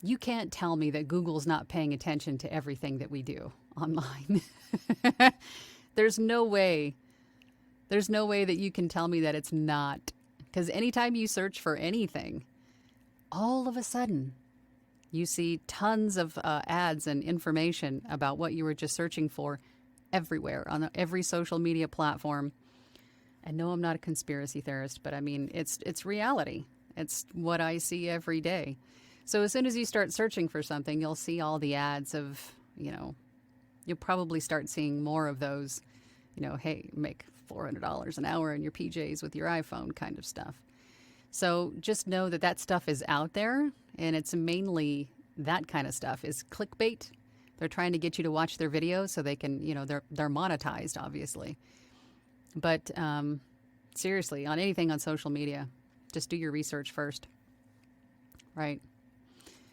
You can't tell me that Google's not paying attention to everything that we do online. There's no way. There's no way that you can tell me that it's not. Because anytime you search for anything, all of a sudden, you see tons of ads and information about what you were just searching for everywhere on every social media platform. And no, I'm not a conspiracy theorist, but I mean, it's reality. It's what I see every day. So as soon as you start searching for something, you'll see all the ads of, you'll probably start seeing more of those, hey, make $400 an hour in your PJs with your iPhone kind of stuff. So just know that that stuff is out there, and it's mainly that kind of stuff is clickbait. They're trying to get you to watch their videos so they can, they're monetized, obviously. But seriously, on anything on social media, just do your research first, right?